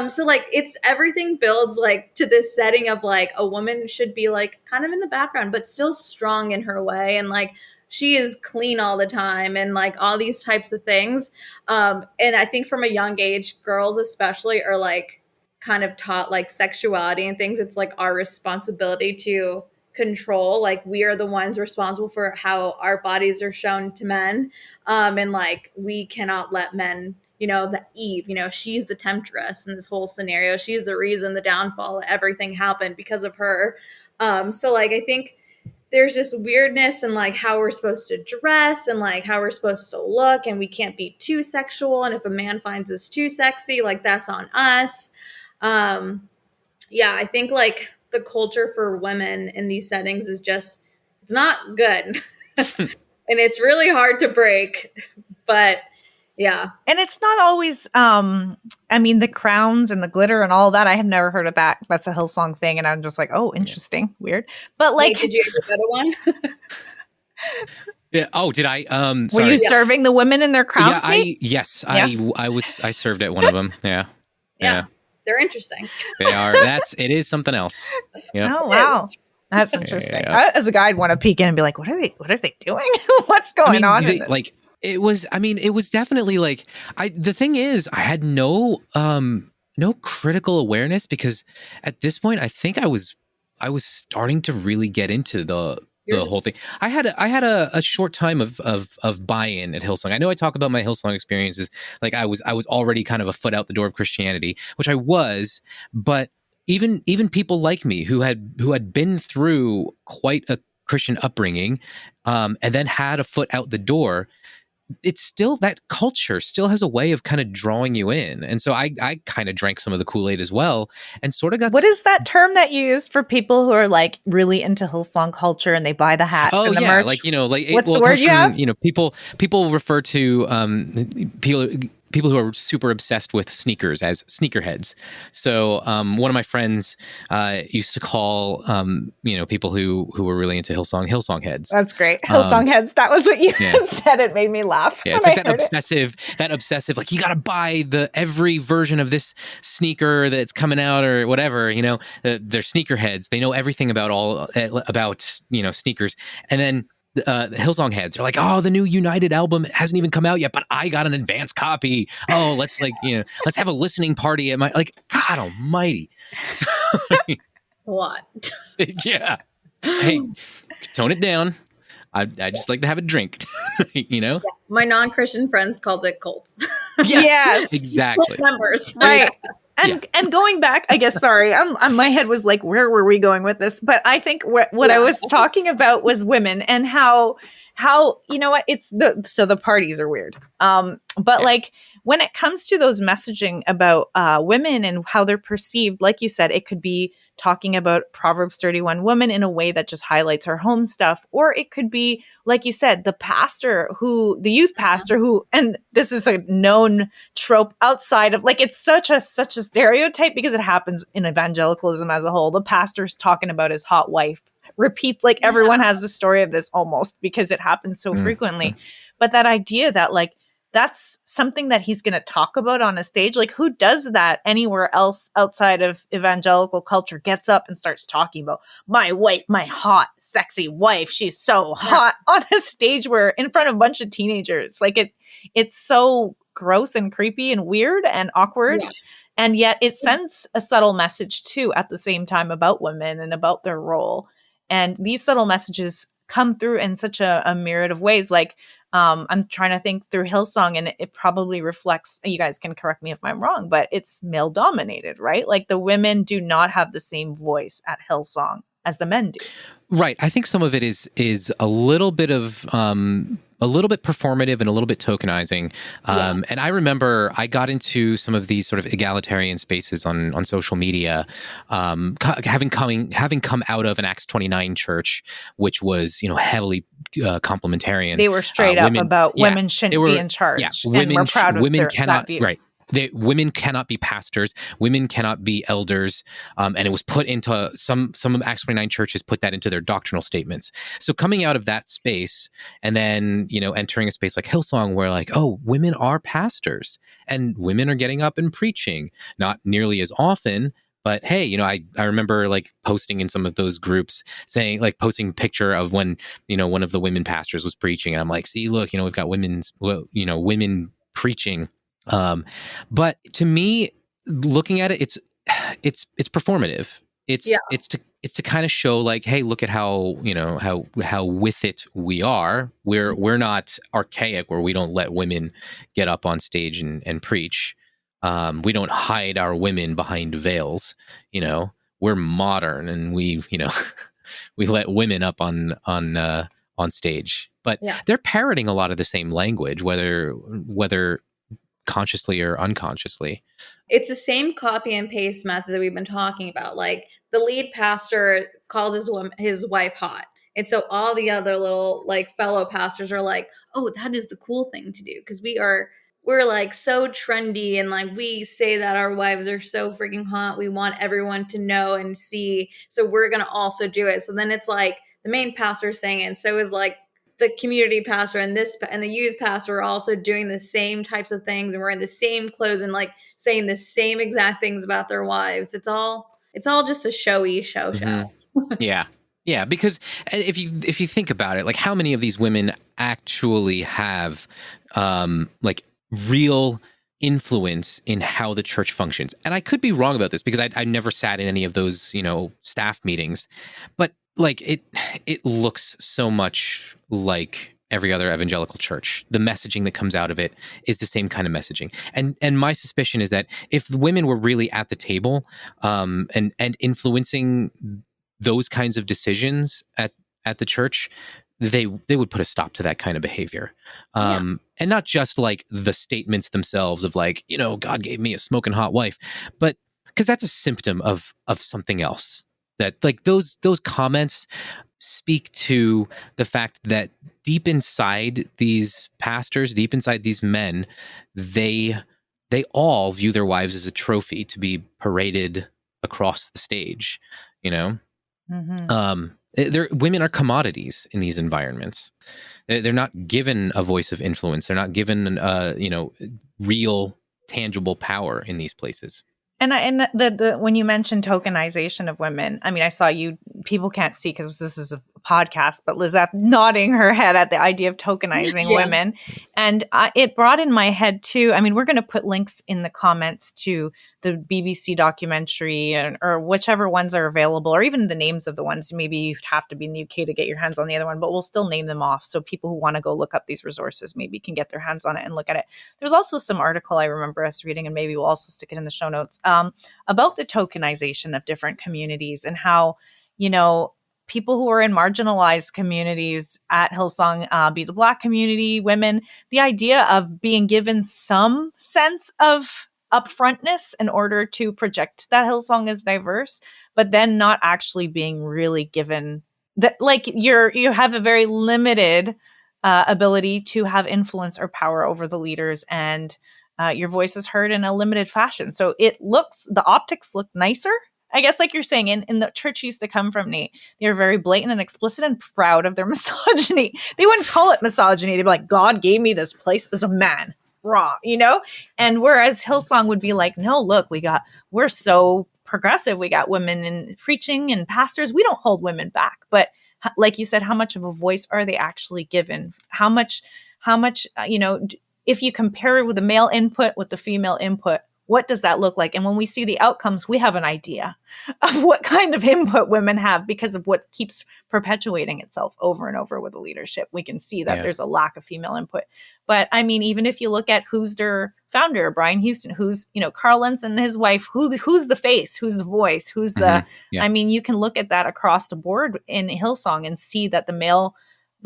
So like it's everything builds like to this setting of like a woman should be like kind of in the background, but still strong in her way. And like, she is clean all the time and like all these types of things. And I think from a young age, girls especially are like kind of taught like sexuality and things. It's like our responsibility to control. Like we are the ones responsible for how our bodies are shown to men. And like, we cannot let men, the Eve, she's the temptress in this whole scenario. She's the reason the downfall of everything happened because of her. So like, I think there's just weirdness in like how we're supposed to dress and like how we're supposed to look, and we can't be too sexual. And if a man finds us too sexy, like that's on us. I think like the culture for women in these settings is just, it's not good. And it's really hard to break, but yeah. And it's not always, the crowns and the glitter and all that. I have never heard of that. That's a Hillsong thing. And I'm just like, oh, interesting. Weird. But like, did you ever go to one? Yeah. Oh, did I? Were Sorry. you serving the women in their crowns? Yes. I served at one of them. Yeah. Yeah. They're interesting. They are. It is something else. Yep. Oh, wow. That's interesting. Yeah. As a guy, I'd want to peek in and be like, what are they doing? What's going on? It was definitely like, the thing is, I had no critical awareness because at this point, I think I was starting to really get into the whole thing. I had a short time of buy-in at Hillsong. I know I talk about my Hillsong experiences. Like I was already kind of a foot out the door of Christianity, which I was, but even people like me who had been through quite a Christian upbringing, and then had a foot out the door, it's still, that culture still has a way of kind of drawing you in. And so I kind of drank some of the Kool-Aid as well and sort of got... What is that term that you use for people who are like really into Hillsong culture and they buy the hats and the merch? What's the word you have? People refer to people who are super obsessed with sneakers as sneakerheads. So one of my friends used to call people who were really into Hillsong heads. That's great. Hillsong heads. That was what you said. It made me laugh. Yeah, it's like that obsessive, like you got to buy every version of this sneaker that's coming out or whatever. They're sneakerheads. They know everything about sneakers, and then. The Hillsong heads are like, oh, the new United album hasn't even come out yet, but I got an advance copy. Oh, let's have a listening party at my, like, God almighty. A lot. Yeah. Hey, tone it down. I just like to have a drink, Yeah. My non-Christian friends called it cults. Yes. Exactly. Members. Right. And going back, I guess, sorry, my head was like, where were we going with this? But I think what I was talking about was women and how the parties are weird. Like when it comes to those messaging about women and how they're perceived, like you said, it could be talking about Proverbs 31 woman in a way that just highlights her home stuff. Or it could be, like you said, the youth pastor who, and this is a known trope outside of, like, it's such a stereotype because it happens in evangelicalism as a whole. The pastor's talking about his hot wife repeats, like everyone has the story of this almost because it happens so frequently. But that idea that like, that's something that he's going to talk about on a stage. Like, who does that anywhere else outside of evangelical culture, gets up and starts talking about my wife, my hot, sexy wife. She's so hot on a stage where in front of a bunch of teenagers. Like it's so gross and creepy and weird and awkward. Yeah. And yet it sends a subtle message too at the same time about women and about their role. And these subtle messages come through in such a myriad of ways. Like, I'm trying to think through Hillsong, and it probably reflects, you guys can correct me if I'm wrong, but it's male dominated, right? Like the women do not have the same voice at Hillsong as the men do. Right. I think some of it is a little bit of a little bit performative and a little bit tokenizing. And I remember I got into some of these sort of egalitarian spaces on social media, having come out of an Acts 29 church, which was heavily complementarian. They were straight up about women shouldn't be in charge. Yeah, women, and we're proud of women cannot, that view. right. Women cannot be pastors. Women cannot be elders. And it was put into some of Acts 29 churches put that into their doctrinal statements. So coming out of that space and then, entering a space like Hillsong where like, oh, women are pastors and women are getting up and preaching, not nearly as often. But hey, I remember like posting in some of those groups saying, like posting a picture of when, one of the women pastors was preaching. And I'm like, see, look, we've got women preaching. But to me, looking at it, it's performative. It's to kind of show like, hey, look at how with it we are. We're not archaic where we don't let women get up on stage and preach. We don't hide our women behind veils. We're modern and we let women up on stage, but they're parroting a lot of the same language, whether consciously or unconsciously. It's the same copy and paste method that we've been talking about. Like the lead pastor calls his wife hot. And so all the other little like fellow pastors are like, oh, that is the cool thing to do. Because we're like so trendy and like we say that our wives are so freaking hot. We want everyone to know and see. So we're going to also do it. So then it's like the main pastor is saying it. And so is like the community pastor and the youth pastor are also doing the same types of things and wearing the same clothes and like saying the same exact things about their wives. It's all just a showy show. Yeah, because if you think about it, like how many of these women actually have like real influence in how the church functions? And I could be wrong about this because I never sat in any of those staff meetings, but like it looks so much like every other evangelical church. The messaging that comes out of it is the same kind of messaging. And my suspicion is that if women were really at the table and influencing those kinds of decisions at the church, they would put a stop to that kind of behavior. And not just like the statements themselves of like, God gave me a smoking hot wife, but because that's a symptom of something else. That like those comments speak to the fact that deep inside these pastors, deep inside these men, they all view their wives as a trophy to be paraded across the stage. Women are commodities in these environments. They're not given a voice of influence. They're not given real tangible power in these places. And the when you mentioned tokenization of women, I mean, I saw people can't see because this is a podcast, but Lezeth nodding her head at the idea of tokenizing women. And it brought in my head too. I mean, we're going to put links in the comments to the BBC documentary or whichever ones are available, or even the names of the ones. Maybe you'd have to be in the UK to get your hands on the other one, but we'll still name them off. So people who want to go look up these resources maybe can get their hands on it and look at it. There's also some article I remember us reading, and maybe we'll also stick it in the show notes, about the tokenization of different communities and how, people who are in marginalized communities at Hillsong, be the Black community, women, the idea of being given some sense of upfrontness in order to project that Hillsong is diverse, but then not actually being really given that, like you have a very limited ability to have influence or power over the leaders, and your voice is heard in a limited fashion. So the optics look nicer I guess like you're saying, in the church used to come from, Nate, they were very blatant and explicit and proud of their misogyny. They wouldn't call it misogyny. They'd be like, God gave me this place as a man. Raw, And whereas Hillsong would be like, no, look, we're so progressive. We got women in preaching and pastors. We don't hold women back. But like you said, how much of a voice are they actually given? How much, if you compare it with the male input with the female input, what does that look like? And when we see the outcomes, we have an idea of what kind of input women have because of what keeps perpetuating itself over and over with the leadership. We can see that there's a lack of female input. But I mean, even if you look at who's their founder, Brian Houston, who's, Carl Lentz and his wife, who's the face, who's the voice, who's the, I mean, you can look at that across the board in Hillsong and see that the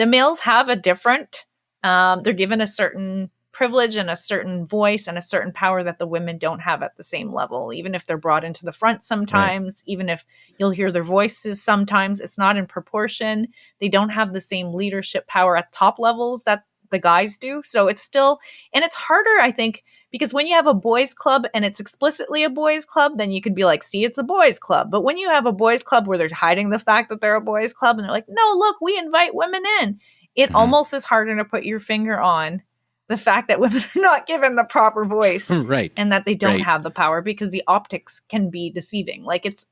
males have a different, they're given a certain privilege and a certain voice and a certain power that the women don't have at the same level, even if they're brought into the front sometimes, even if you'll hear their voices sometimes, it's not in proportion. They don't have the same leadership power at top levels that the guys do. So it's still, and it's harder, I think, because when you have a boys club and it's explicitly a boys club, then you could be like, see, it's a boys club. But when you have a boys club where they're hiding the fact that they're a boys club and they're like, no, look, we invite women in, it almost is harder to put your finger on the fact that women are not given the proper voice, right, and that they don't have the power, because the optics can be deceiving. Like it's,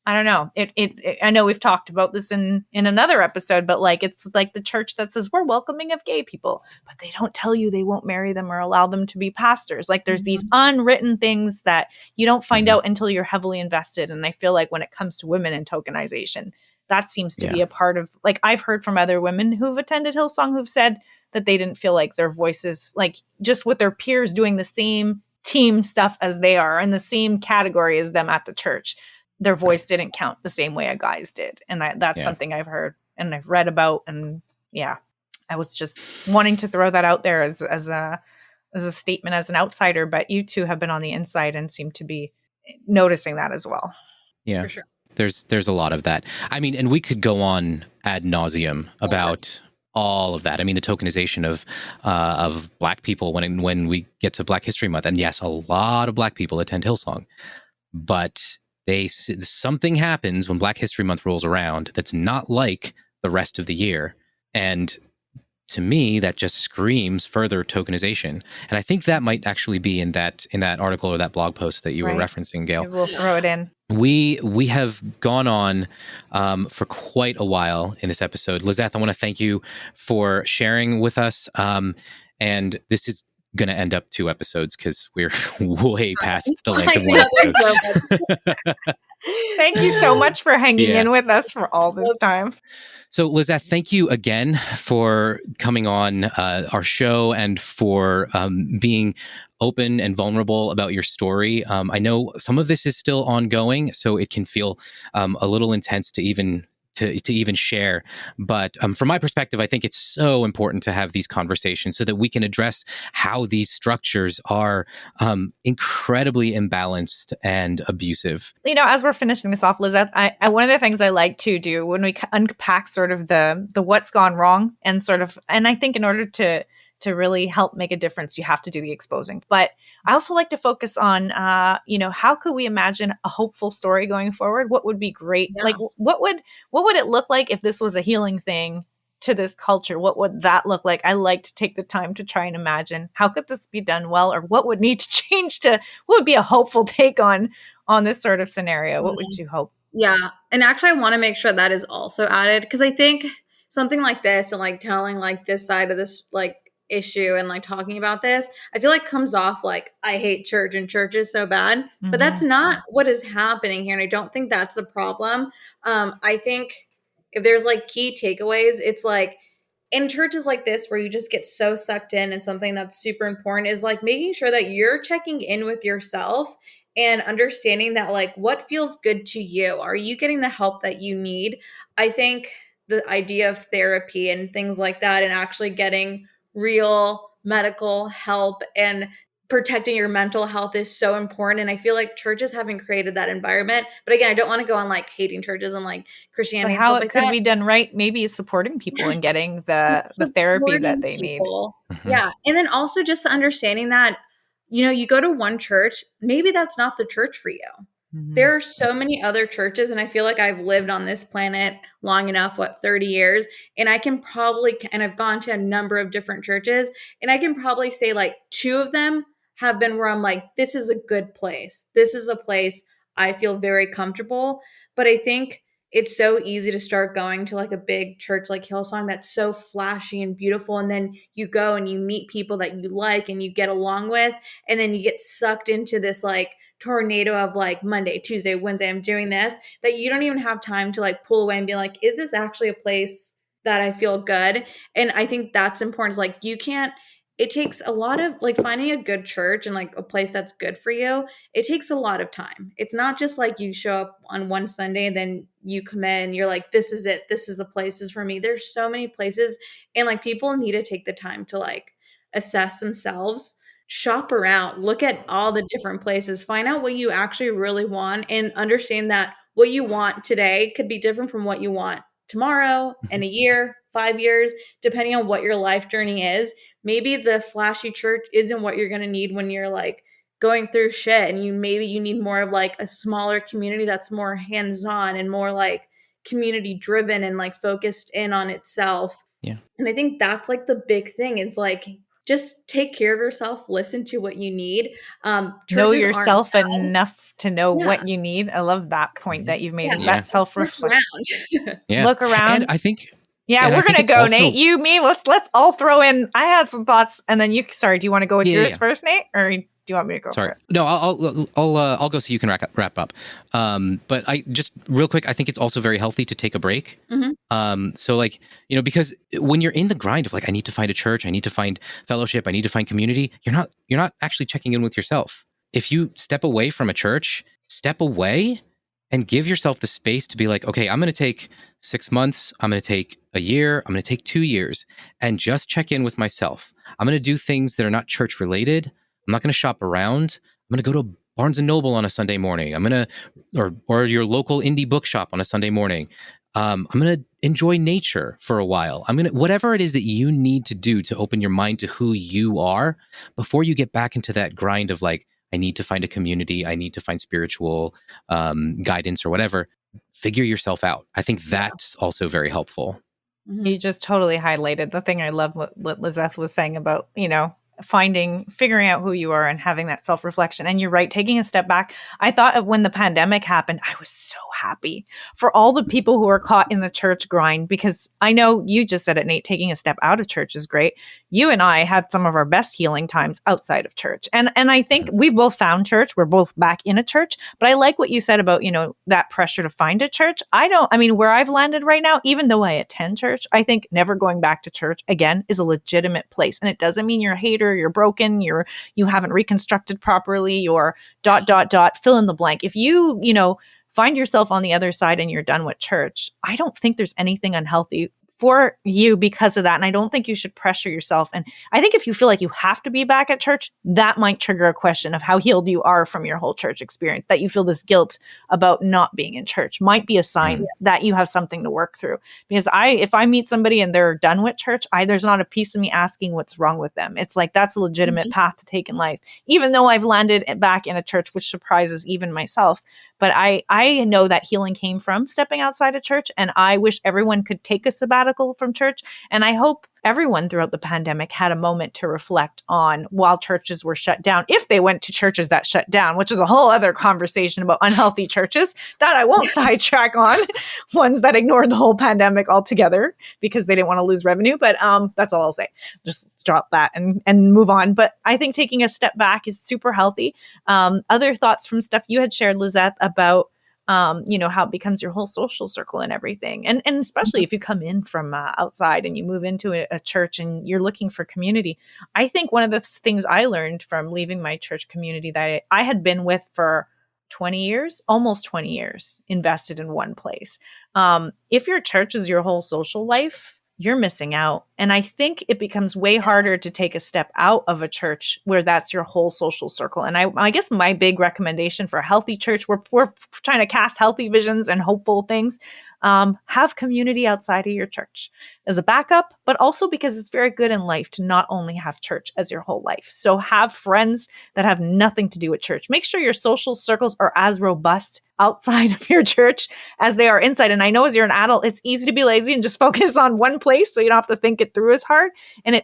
I don't know. I know we've talked about this in another episode, but like, it's like the church that says we're welcoming of gay people, but they don't tell you they won't marry them or allow them to be pastors. Like there's these unwritten things that you don't find out until you're heavily invested. And I feel like when it comes to women and tokenization, that seems to be a part of, like, I've heard from other women who've attended Hillsong who've said that they didn't feel like their voices, like just with their peers doing the same team stuff as they are in the same category as them at the church, their voice didn't count the same way a guy's did. And that's something I've heard and I've read about. And I was just wanting to throw that out there as a statement as an outsider, but you two have been on the inside and seem to be noticing that as well. Yeah, for sure. There's a lot of that. I mean, and we could go on ad nauseum about all of that. I mean, the tokenization of Black people when we get to Black History Month, and yes, a lot of Black people attend Hillsong, but something happens when Black History Month rolls around that's not like the rest of the year, and to me, that just screams further tokenization. And I think that might actually be in that article or that blog post that you were referencing, Gail. We'll throw it in. We have gone on for quite a while in this episode. Lezeth, I want to thank you for sharing with us. And this is going to end up 2 episodes because we're way past the length of one episode. Thank you so much for hanging in with us for all this time. So, Lezeth, thank you again for coming on our show and for being open and vulnerable about your story. I know some of this is still ongoing, so it can feel a little intense to even share. But from my perspective, I think it's so important to have these conversations so that we can address how these structures are incredibly imbalanced and abusive. You know, as we're finishing this off, Lizette, I one of the things I like to do when we unpack sort of the what's gone wrong and I think in order to really help make a difference, you have to do the exposing. But I also like to focus on, how could we imagine a hopeful story going forward? What would be great? Yeah. Like, what would it look like if this was a healing thing to this culture? What would that look like? I like to take the time to try and imagine how could this be done well, or what would need to change what would be a hopeful take on this sort of scenario? What would you hope? Yeah. And actually, I want to make sure that is also added, because I think something like this and like telling like this side of this like issue and like talking about this, I feel like comes off like I hate church and church is so bad, but that's not what is happening here. And I don't think that's the problem. I think if there's like key takeaways, it's like in churches like this where you just get so sucked in, and something that's super important is like making sure that you're checking in with yourself and understanding that like what feels good to you. Are you getting the help that you need? I think the idea of therapy and things like that, and actually getting real medical help and protecting your mental health is so important. And I feel like churches haven't created that environment. But again, I don't want to go on like hating churches and like Christianity. But how and stuff it like could that. be done right, maybe is supporting people and getting the therapy that they need. Yeah. And then also just the understanding that, you go to one church, maybe that's not the church for you. There are so many other churches, and I feel like I've lived on this planet long enough, 30 years, and I've gone to a number of different churches, and I can probably say like 2 of them have been where I'm like, this is a good place. This is a place I feel very comfortable. But I think it's so easy to start going to like a big church like Hillsong that's so flashy and beautiful. And then you go and you meet people that you like and you get along with, and then you get sucked into this like tornado of like Monday, Tuesday, Wednesday, I'm doing this, that you don't even have time to like pull away and be like, is this actually a place that I feel good? And I think that's important. It's like it takes a lot of like finding a good church and like a place that's good for you. It takes a lot of time. It's not just like you show up on one Sunday and then you come in and you're like, this is it. This is the places for me. There's so many places, and like people need to take the time to like assess themselves, shop around, look at all the different places, find out what you actually really want, and understand that what you want today could be different from what you want tomorrow, in a year, 5 years, depending on what your life journey is. Maybe the flashy church isn't what you're going to need when you're like going through shit, and maybe you need more of like a smaller community that's more hands-on and more like community driven and like focused in on itself. Yeah. And I think that's like the big thing. It's like, just take care of yourself, listen to what you need. Know Churches yourself aren't bad. enough to know Yeah. what you need. I love that point that you've made. Yeah. And that Search self-reflection. around. Yeah. Look around. And I think Yeah, and I we're think gonna it's go, also- Nate. You, me. Let's all throw in. I had some thoughts, and then you. Sorry, do you want to go with yours Yeah. first, Nate, or do you want me to go? Sorry. For it? No, I'll go so you can wrap up. But I just real quick, I think it's also very healthy to take a break. Mhm. So like, because when you're in the grind of like, I need to find a church, I need to find fellowship, I need to find community, you're not actually checking in with yourself. If you step away from a church, step away and give yourself the space to be like, okay, I'm going to take 6 months, I'm going to take a year, I'm going to take 2 years, and just check in with myself. I'm going to do things that are not church related. I'm not going to shop around. I'm going to go to Barnes and Noble on a Sunday morning. I'm going to, or your local indie bookshop on a Sunday morning. I'm going to enjoy nature for a while. I'm going to, whatever it is that you need to do to open your mind to who you are before you get back into that grind of like, I need to find a community, I need to find spiritual guidance or whatever. Figure yourself out. I think that's also very helpful. You just totally highlighted the thing I love what Lezeth was saying about, figuring out who you are and having that self-reflection. And you're right, taking a step back. I thought when the pandemic happened, I was so happy for all the people who are caught in the church grind, because I know you just said it, Nate, taking a step out of church is great. You and I had some of our best healing times outside of church. And I think we've both found church. We're both back in a church. But I like what you said about, that pressure to find a church. Where I've landed right now, even though I attend church, I think never going back to church again is a legitimate place. And it doesn't mean you're a hater, you're broken, you haven't reconstructed properly, you're ... fill in the blank. If you, find yourself on the other side and you're done with church, I don't think there's anything unhealthy for you because of that. And I don't think you should pressure yourself. And I think if you feel like you have to be back at church, that might trigger a question of how healed you are from your whole church experience. That you feel this guilt about not being in church might be a sign that you have something to work through. Because if I meet somebody and they're done with church, there's not a piece of me asking what's wrong with them. It's like, that's a legitimate path to take in life, even though I've landed back in a church, which surprises even myself. But I know that healing came from stepping outside of church, and I wish everyone could take a sabbatical from church. And I hope everyone throughout the pandemic had a moment to reflect on while churches were shut down, if they went to churches that shut down, which is a whole other conversation about unhealthy churches that I won't sidetrack on, ones that ignored the whole pandemic altogether because they didn't want to lose revenue. But that's all I'll say. Just drop that and move on. But I think taking a step back is super healthy. Other thoughts from stuff you had shared, Lezeth, about how it becomes your whole social circle and everything. And especially if you come in from outside and you move into a church and you're looking for community. I think one of the things I learned from leaving my church community that I had been with for 20 years, almost 20 years, invested in one place. If your church is your whole social life, you're missing out. And I think it becomes way harder to take a step out of a church where that's your whole social circle. And I guess my big recommendation for a healthy church, we're trying to cast healthy visions and hopeful things. have community outside of your church as a backup, but also because it's very good in life to not only have church as your whole life. So have friends that have nothing to do with church. Make sure your social circles are as robust outside of your church as they are inside. And I know as you're an adult, it's easy to be lazy and just focus on one place so you don't have to think it through as hard. And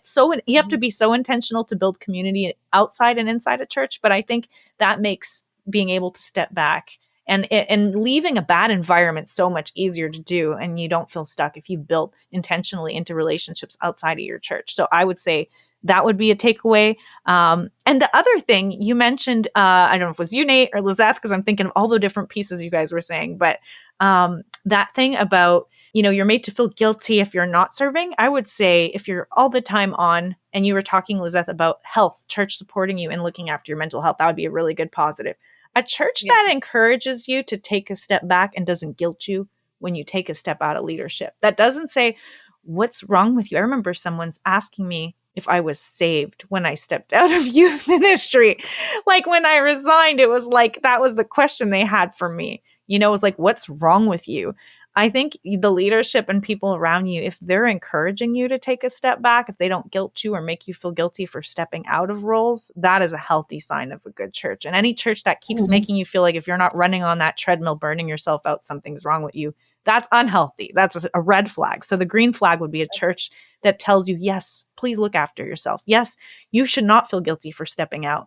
you have to be so intentional to build community outside and inside a church. But I think that makes being able to step back and leaving a bad environment so much easier to do. And you don't feel stuck if you've built intentionally into relationships outside of your church. So I would say that would be a takeaway. And the other thing you mentioned, I don't know if it was you, Nate, or Lezeth, because I'm thinking of all the different pieces you guys were saying, but that thing about, you're made to feel guilty if you're not serving. I would say if you're all the time on, and you were talking, Lezeth, about health, church supporting you and looking after your mental health, that would be a really good positive. A church that encourages you to take a step back and doesn't guilt you when you take a step out of leadership. That doesn't say, what's wrong with you? I remember someone's asking me if I was saved when I stepped out of youth ministry. Like when I resigned, it was like, that was the question they had for me. It was like, what's wrong with you? I think the leadership and people around you, if they're encouraging you to take a step back, if they don't guilt you or make you feel guilty for stepping out of roles, that is a healthy sign of a good church. And any church that keeps making you feel like if you're not running on that treadmill, burning yourself out, something's wrong with you, that's unhealthy. That's a red flag. So the green flag would be a church that tells you, yes, please look after yourself. Yes, you should not feel guilty for stepping out.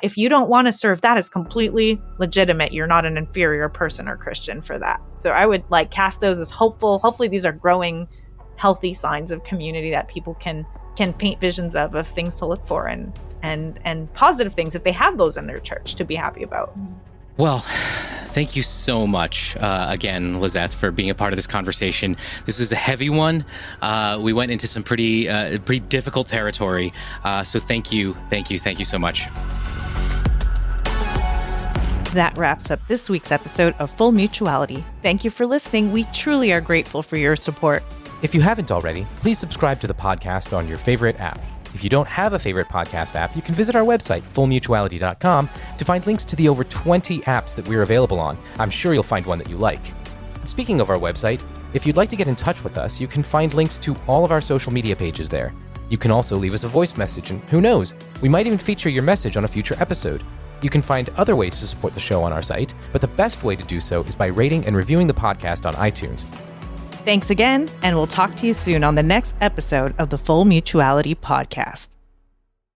If you don't want to serve, that is completely legitimate. You're not an inferior person or Christian for that. So I would cast those as hopeful. Hopefully these are growing, healthy signs of community that people can paint visions of things to look for and positive things if they have those in their church to be happy about. Well, thank you so much again, Lezeth, for being a part of this conversation. This was a heavy one. We went into some pretty difficult territory. So thank you so much. That wraps up this week's episode of Full Mutuality. Thank you for listening. We truly are grateful for your support. If you haven't already, please subscribe to the podcast on your favorite app. If you don't have a favorite podcast app, you can visit our website, fullmutuality.com, to find links to the over 20 apps that we're available on. I'm sure you'll find one that you like. Speaking of our website, if you'd like to get in touch with us, you can find links to all of our social media pages there. You can also leave us a voice message, and who knows, we might even feature your message on a future episode. You can find other ways to support the show on our site, but the best way to do so is by rating and reviewing the podcast on iTunes. Thanks again, and we'll talk to you soon on the next episode of the Full Mutuality Podcast.